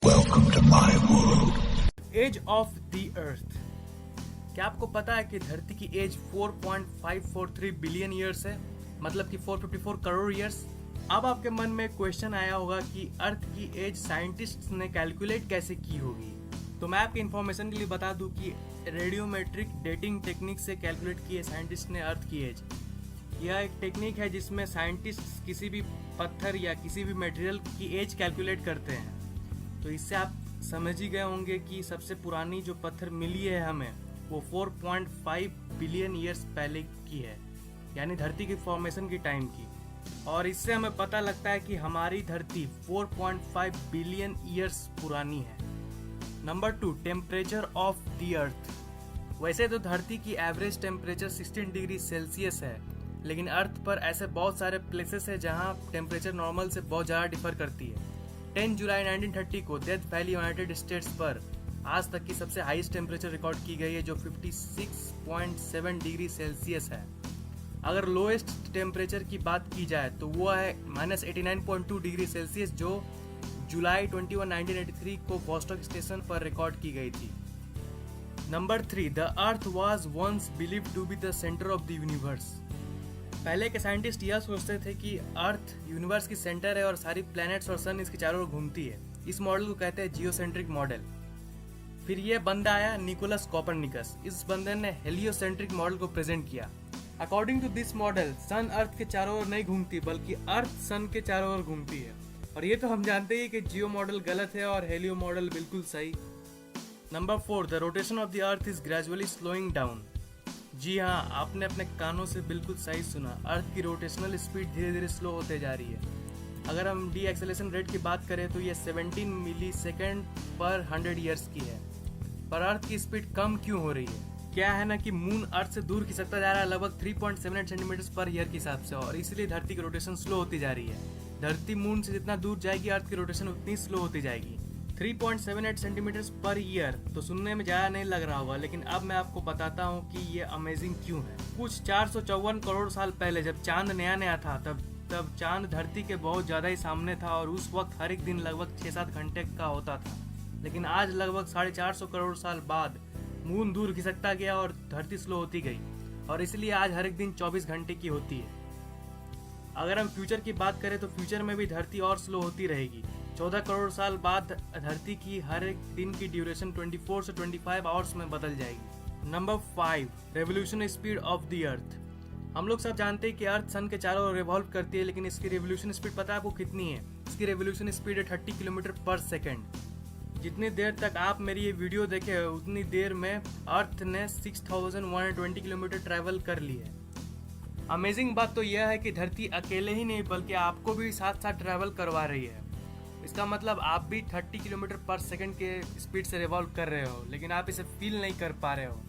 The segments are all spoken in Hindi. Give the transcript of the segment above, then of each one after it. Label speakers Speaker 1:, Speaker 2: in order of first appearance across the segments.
Speaker 1: Welcome to my world.
Speaker 2: Age of the earth. क्या आपको पता है कि धरती की एज 4.543 बिलियन ईयर्स है, मतलब कि 454 करोड़ ईयर्स। अब आपके मन में क्वेश्चन आया होगा कि अर्थ की एज साइंटिस्ट ने कैलकुलेट कैसे की होगी। तो मैं आपकी इन्फॉर्मेशन के लिए बता दूं कि रेडियोमेट्रिक डेटिंग टेक्निक से कैलकुलेट की है साइंटिस्ट ने अर्थ की एज। यह एक टेक्निक है जिसमें साइंटिस्ट किसी भी पत्थर या किसी भी मटेरियल की एज कैलकुलेट करते हैं। तो इससे आप समझ ही गए होंगे कि सबसे पुरानी जो पत्थर मिली है हमें वो 4.5 बिलियन ईयर्स पहले की है, यानी धरती की फॉर्मेशन की टाइम की। और इससे हमें पता लगता है कि हमारी धरती 4.5 बिलियन ईयर्स पुरानी है। नंबर 2, टेम्परेचर ऑफ द अर्थ। वैसे तो धरती की एवरेज टेम्परेचर 16 डिग्री सेल्सियस है, लेकिन अर्थ पर ऐसे बहुत सारे प्लेसेस है जहां टेम्परेचर नॉर्मल से बहुत ज़्यादा डिफर करती है। 10 जुलाई 1930 को डेथ वैली यूनाइटेड स्टेट्स पर आज तक की सबसे हाईएस्ट टेम्परेचर रिकॉर्ड की गई है, जो 56.7 डिग्री सेल्सियस है। अगर लोएस्ट टेम्परेचर की बात की जाए तो वो है -89.2 डिग्री सेल्सियस, जो जुलाई 21, 1983 को वॉस्टॉक स्टेशन पर रिकॉर्ड की गई थी। Number 3, the earth was once believed to be the centre of the universe. पहले के साइंटिस्ट यह सोचते थे कि अर्थ यूनिवर्स की सेंटर है और सारी प्लैनेट्स और सन इसके चारों ओर घूमती है। इस मॉडल को कहते हैं जियोसेंट्रिक मॉडल। फिर यह बंदा आया निकोलस कोपरनिकस। इस बंदे ने हेलियोसेंट्रिक मॉडल को प्रेजेंट किया। अकॉर्डिंग टू दिस मॉडल सन अर्थ के चारों ओर नहीं घूमती, बल्कि अर्थ सन के चारों ओर घूमती है। और ये तो हम जानते ही कि जियो मॉडल गलत है और हेलियो मॉडल बिल्कुल सही। Number 4, the rotation of the earth is gradually slowing down. जी हाँ, आपने अपने कानों से बिल्कुल सही सुना। अर्थ की रोटेशनल स्पीड धीरे धीरे स्लो होते जा रही है। अगर हम डी एक्सेलेरेशन रेट की बात करें तो ये 17 मिली सेकेंड पर 100 ईयर्स की है। पर अर्थ की स्पीड कम क्यों हो रही है? क्या है ना कि मून अर्थ से दूर खिसकता जा रहा है लगभग 3.78 सेंटीमीटर पर ईयर के हिसाब से, और इसलिए धरती की रोटेशन स्लो होती जा रही है। धरती मून से जितना दूर जाएगी अर्थ की रोटेशन उतनी स्लो होती जाएगी। 3.78 सेंटीमीटर पर ईयर तो सुनने में ज़्यादा नहीं लग रहा होगा, लेकिन अब मैं आपको बताता हूँ कि ये अमेजिंग क्यों है। कुछ 454 करोड़ साल पहले जब चांद नया नया था तब चांद धरती के बहुत ज़्यादा ही सामने था, और उस वक्त हर एक दिन लगभग 6-7 घंटे का होता था। लेकिन आज लगभग 450 करोड़ साल बाद मून दूर खिसकता गया और धरती स्लो होती गई, और इसलिए आज हर एक दिन 24 घंटे की होती है। अगर हम फ्यूचर की बात करें तो फ्यूचर में भी धरती और स्लो होती रहेगी। 14 करोड़ साल बाद धरती की हर एक दिन की ड्यूरेशन 24 से 25 आवर्स में बदल जाएगी। Number 5, revolution speed of the अर्थ। हम लोग सब जानते हैं कि अर्थ सन के चारों ओर रिवॉल्व करती है, लेकिन इसकी रेवोल्यूशन स्पीड पता है आपको कितनी है? इसकी रेवोल्यूशन स्पीड है 30 किलोमीटर पर सेकेंड। जितनी देर तक आप मेरी ये वीडियो देखे उतनी देर में अर्थ ने 6120 किलोमीटर ट्रैवल कर ली है। अमेजिंग बात तो यह है कि धरती अकेले ही नहीं बल्कि आपको भी साथ साथ ट्रैवल करवा रही है। इसका मतलब आप भी 30 किलोमीटर पर सेकंड के स्पीड से रिवॉल्व कर रहे हो, लेकिन आप इसे फील नहीं कर पा रहे हो।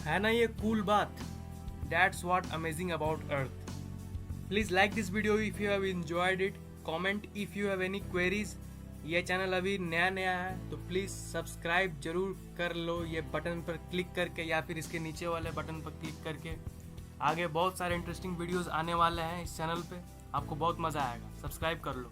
Speaker 2: है ना ये कूल बात? That's what amazing about Earth. Please like this video if you have enjoyed it. Comment if you have any queries. ये चैनल अभी नया नया है तो प्लीज़ सब्सक्राइब जरूर कर लो, ये बटन पर क्लिक करके या फिर इसके नीचे वाले बटन पर क्लिक करके। आगे बहुत सारे इंटरेस्टिंग वीडियोस आने वाले हैं इस चैनल पे, आपको बहुत मज़ा आएगा। सब्सक्राइब कर लो।